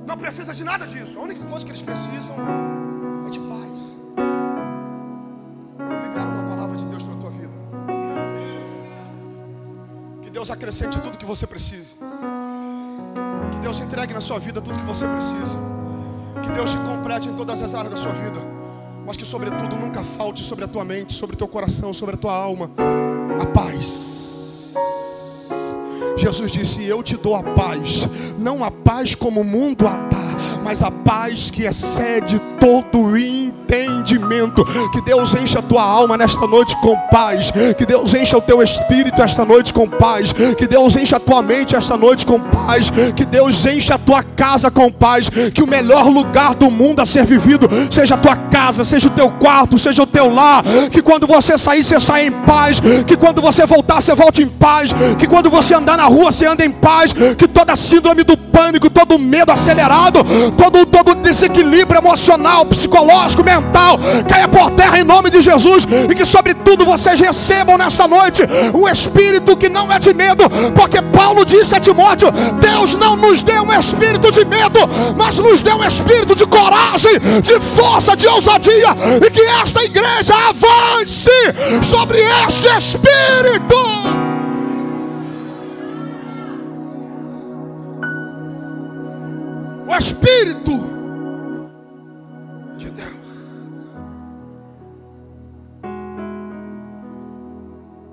não precisa de nada disso. A única coisa que eles precisam é de paz. Eu libero uma palavra de Deus para a tua vida. Que Deus acrescente tudo que você precise. Que Deus entregue na sua vida tudo que você precisa. Que Deus te complete em todas as áreas da sua vida. Mas que sobretudo nunca falte sobre a tua mente, sobre o teu coração, sobre a tua alma, a paz. Jesus disse: eu te dou a paz, não a paz como o mundo a dá, mas a paz que excede todo o entendimento. Que Deus encha a tua alma nesta noite com paz. Que Deus encha o teu espírito esta noite com paz. Que Deus encha a tua mente esta noite com paz. Que Deus encha a tua casa com paz. Que o melhor lugar do mundo a ser vivido seja a tua casa, seja o teu quarto, seja o teu lar. Que quando você sair, você saia em paz. Que quando você voltar, você volte em paz. Que quando você andar na rua, você anda em paz. Que toda síndrome do pânico, todo medo acelerado, todo desequilíbrio emocional, psicológico, mental, caia por terra em nome de Jesus. E que sobretudo vocês recebam nesta noite um espírito que não é de medo, porque Paulo disse a Timóteo: Deus não nos deu um espírito de medo, mas nos deu um espírito de coragem, de força, de ousadia. E que esta igreja avance sobre este espírito. O Espírito de Deus.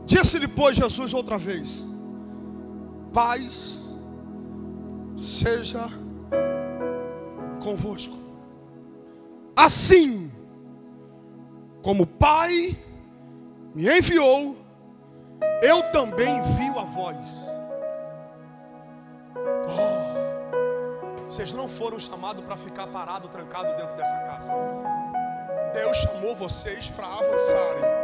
Disse-lhe, pois, Jesus outra vez: paz seja convosco. Assim como o Pai me enviou, eu também envio a vós. Vocês não foram chamados para ficar parado, trancado dentro dessa casa. Deus chamou vocês para avançarem.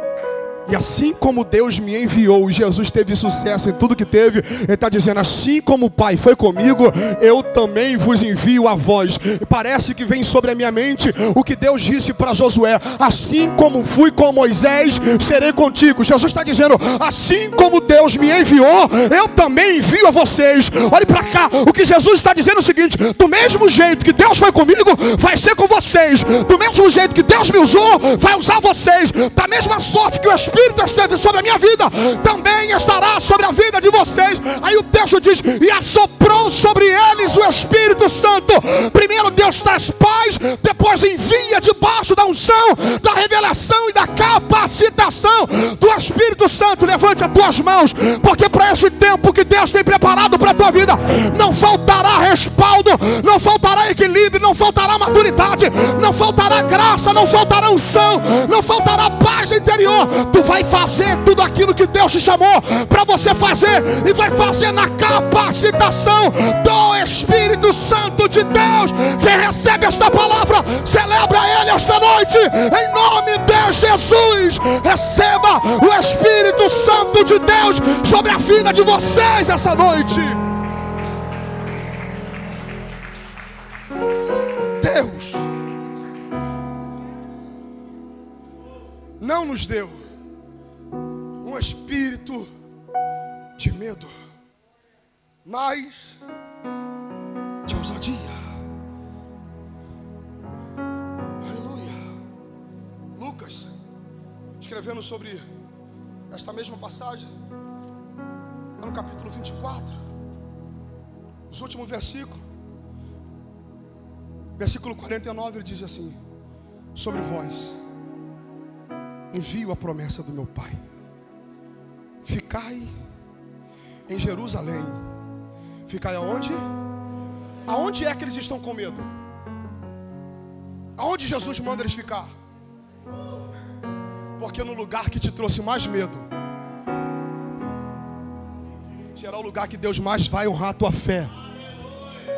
E assim como Deus me enviou, e Jesus teve sucesso em tudo que teve, Ele está dizendo: assim como o Pai foi comigo, eu também vos envio a vós. E parece que vem sobre a minha mente o que Deus disse para Josué: assim como fui com Moisés, serei contigo. Jesus está dizendo: assim como Deus me enviou, eu também envio a vocês. Olhe para cá, o que Jesus está dizendo é o seguinte: do mesmo jeito que Deus foi comigo, vai ser com vocês. Do mesmo jeito que Deus me usou, vai usar vocês. Da mesma sorte que o Espírito esteve sobre a minha vida, também estará sobre a vida de vocês. Aí o texto diz: e assoprou sobre eles o Espírito Santo. Primeiro Deus traz paz, depois envia debaixo da unção, da revelação e da capacitação do Espírito Santo. Levante as tuas mãos, porque para esse tempo que Deus tem preparado para a tua vida, não faltará respaldo, não faltará equilíbrio, não faltará maturidade, não faltará graça, não faltará unção, não faltará paz interior. Tu vai fazer tudo aquilo que Deus te chamou para você fazer, e vai fazer na capacitação do Espírito Santo de Deus. Quem recebe esta palavra, celebra Ele esta noite. noite, em nome de Jesus. Receba o Espírito Santo de Deus sobre a vida de vocês essa noite. Deus não nos deu um espírito de medo, mas de ousadia. Aleluia. Lucas, escrevendo sobre esta mesma passagem, no capítulo 24, os últimos versículos, versículo 49, ele diz assim: sobre vós envio a promessa do meu Pai. Ficai em Jerusalém. Ficai aonde? Aonde é que eles estão com medo? Aonde Jesus manda eles ficar? Porque no lugar que te trouxe mais medo será o lugar que Deus mais vai honrar a tua fé.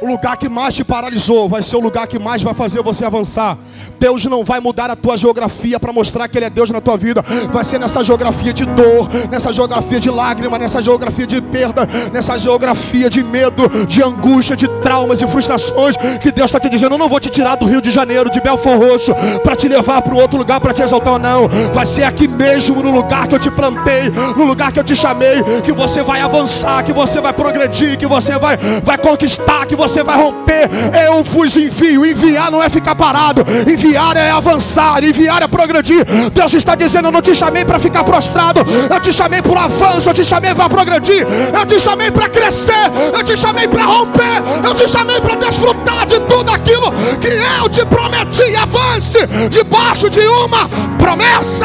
O lugar que mais te paralisou vai ser o lugar que mais vai fazer você avançar. Deus não vai mudar a tua geografia para mostrar que Ele é Deus na tua vida. Vai ser nessa geografia de dor, nessa geografia de lágrima, nessa geografia de perda, nessa geografia de medo, de angústia, de traumas e frustrações, que Deus está te dizendo: eu não vou te tirar do Rio de Janeiro, de Belford Roxo, para te levar para um outro lugar, para te exaltar. Não, vai ser aqui mesmo, no lugar que eu te plantei, no lugar que eu te chamei, que você vai avançar, que você vai progredir, que você vai conquistar, que você vai romper. Eu vos envio. Enviar não é ficar parado, enviar é avançar, enviar é progredir. Deus está dizendo: eu não te chamei para ficar prostrado, eu te chamei para o avanço, eu te chamei para progredir, eu te chamei para crescer, eu te chamei para romper, eu te chamei para desfrutar de tudo aquilo que eu te prometi. Avance debaixo de uma promessa.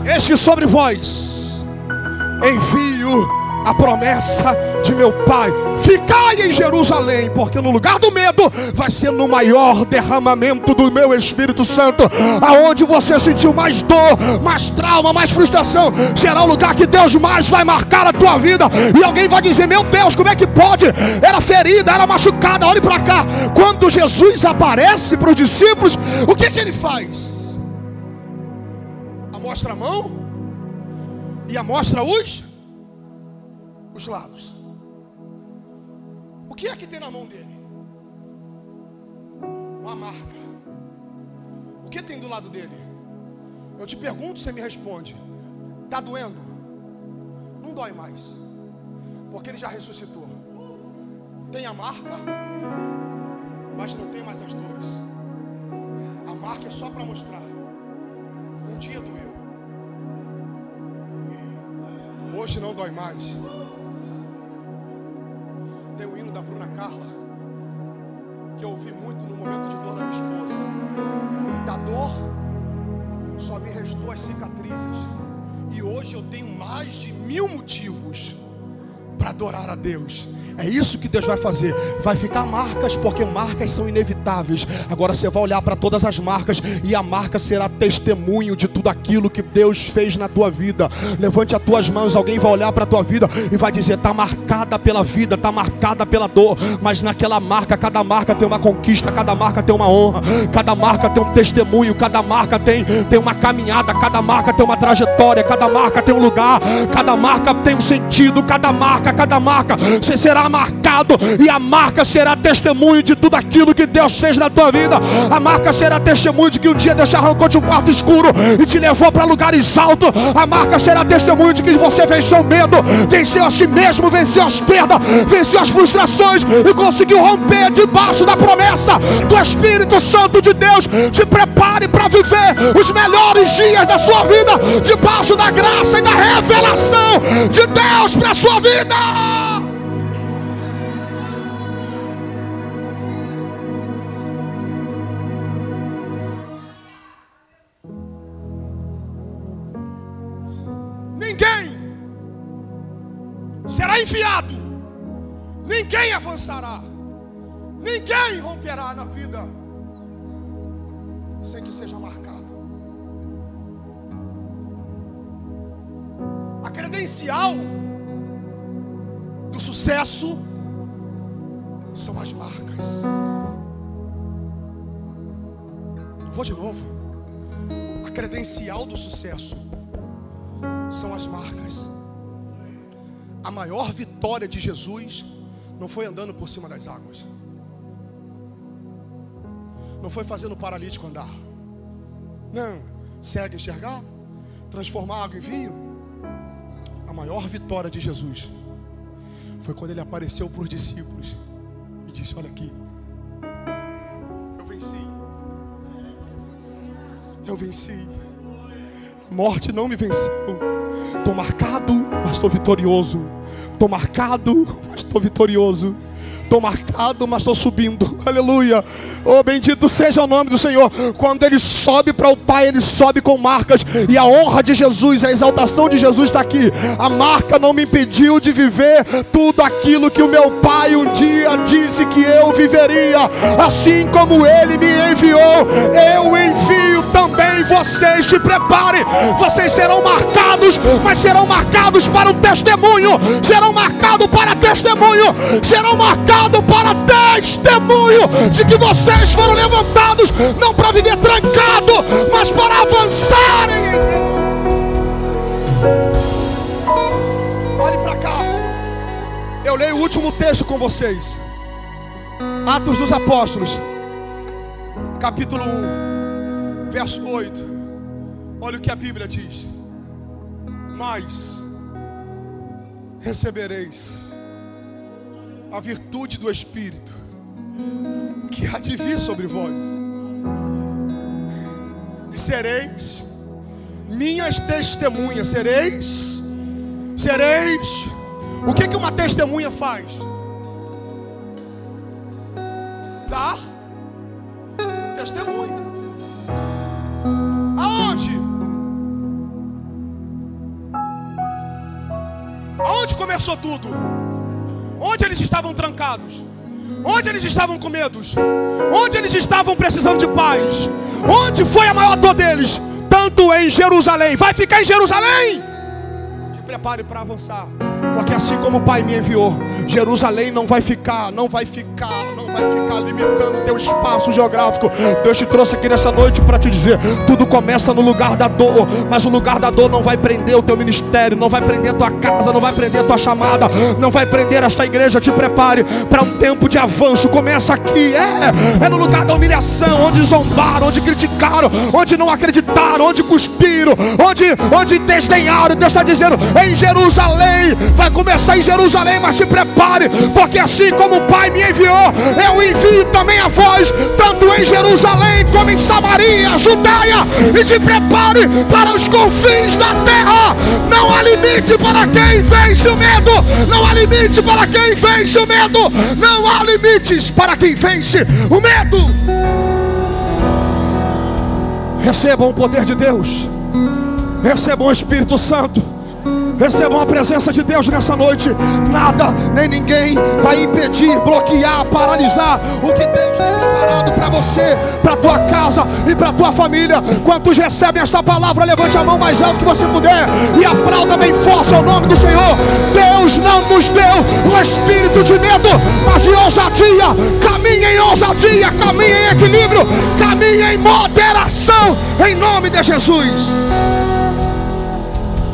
Eis que sobre vós envio a promessa de meu Pai. Ficai em Jerusalém, porque no lugar do medo vai ser no maior derramamento do meu Espírito Santo. Aonde você sentiu mais dor, mais trauma, mais frustração, será o lugar que Deus mais vai marcar a tua vida. E alguém vai dizer: meu Deus, como é que pode? Era ferida, era machucada. Olhe para cá. Quando Jesus aparece para os discípulos, o que ele faz? Amostra a mão e amostra os lados. O que é que tem na mão dele? Uma marca. O que tem do lado dele? Eu te pergunto, você me responde: está doendo? Não dói mais, porque ele já ressuscitou. Tem a marca, mas não tem mais as dores. A marca é só para mostrar: um dia doeu, hoje não dói mais. Tem o hino da Bruna Carla, que eu ouvi muito no momento de dor da minha esposa. Da dor só me restou as cicatrizes, e hoje eu tenho mais de 1000 motivos para adorar a Deus. É isso que Deus vai fazer. Vai ficar marcas, porque marcas são inevitáveis. Agora você vai olhar para todas as marcas, e a marca será testemunho de tudo aquilo que Deus fez na tua vida. Levante as tuas mãos. Alguém vai olhar para a tua vida e vai dizer: está marcada pela vida, está marcada pela dor, mas naquela marca, cada marca tem uma conquista, cada marca tem uma honra, cada marca tem um testemunho, cada marca tem uma caminhada, cada marca tem uma trajetória, cada marca tem um lugar, cada marca tem um sentido, cada marca, você será marcado, e a marca será testemunho de tudo aquilo que Deus fez na tua vida. A marca será testemunho de que um dia Deus te arrancou de um quarto escuro e te levou para lugares altos. A marca será testemunho de que você venceu o medo, venceu a si mesmo, venceu as perdas, venceu as frustrações e conseguiu romper debaixo da promessa do Espírito Santo de Deus. Te prepare para viver os melhores dias da sua vida debaixo da graça e da revelação de Deus para a sua vida. Ninguém será enviado, ninguém avançará, ninguém romperá na vida sem que seja marcado. A credencial do sucesso são as marcas. Vou de novo. A credencial do sucesso são as marcas. A maior vitória de Jesus não foi andando por cima das águas, não foi fazendo o paralítico andar, não, segue enxergar, transformar água em vinho. A maior vitória de Jesus foi quando ele apareceu para os discípulos e disse: olha aqui, eu venci. Eu venci. A morte não me venceu. Estou marcado, mas estou vitorioso. Estou marcado, mas estou vitorioso. Estou marcado, mas estou subindo. Aleluia. Oh, bendito seja o nome do Senhor. Quando ele sobe para o Pai, ele sobe com marcas. E a honra de Jesus, a exaltação de Jesus está aqui. A marca não me impediu de viver tudo aquilo que o meu Pai um dia disse que eu viveria. Assim como ele me enviou, eu envio também vocês. Te preparem. Vocês serão marcados, mas serão marcados para o testemunho. Serão marcados para testemunho. Serão marcados para testemunho de que vocês foram levantados não para viver trancado, mas para avançarem em Deus. Olhe para cá. Eu leio o último texto com vocês. Atos dos Apóstolos, capítulo 1, verso 8. Olha o que a Bíblia diz: mas recebereis a virtude do Espírito que há de vir sobre vós, e sereis minhas testemunhas. Sereis. O que uma testemunha faz? Dar testemunho. Aonde? Aonde começou tudo? Onde eles estavam trancados? Onde eles estavam com medos? Onde eles estavam precisando de paz? Onde foi a maior dor deles? Tanto em Jerusalém. Vai ficar em Jerusalém? Te prepare para avançar, porque assim como o Pai me enviou, Jerusalém não vai ficar limitando o teu espaço geográfico. Deus te trouxe aqui nessa noite para te dizer: tudo começa no lugar da dor, mas o lugar da dor não vai prender o teu ministério, não vai prender a tua casa, não vai prender a tua chamada, não vai prender esta igreja. Te prepare para um tempo de avanço. Começa aqui, é no lugar da humilhação, onde zombaram, onde criticaram, onde não acreditaram, onde cuspiram, onde desdenharam. Deus está dizendo: em Jerusalém. Vai começar em Jerusalém, mas te prepare, porque assim como o Pai me enviou, eu envio também a vós, tanto em Jerusalém como em Samaria, Judeia, e te prepare para os confins da terra. Não há limite para quem vence o medo. Não há limite para quem vence o medo. Não há limites para quem vence o medo. Recebam o poder de Deus. Recebam o Espírito Santo. Recebam a presença de Deus nessa noite. Nada nem ninguém vai impedir, bloquear, paralisar o que Deus tem preparado para você, para a tua casa e para a tua família. Quantos recebem esta palavra, levante a mão mais alto que você puder e aplauda bem forte ao nome do Senhor. Deus não nos deu um espírito de medo, mas de ousadia. Caminhe em ousadia, caminhe em equilíbrio, caminhe em moderação, em nome de Jesus.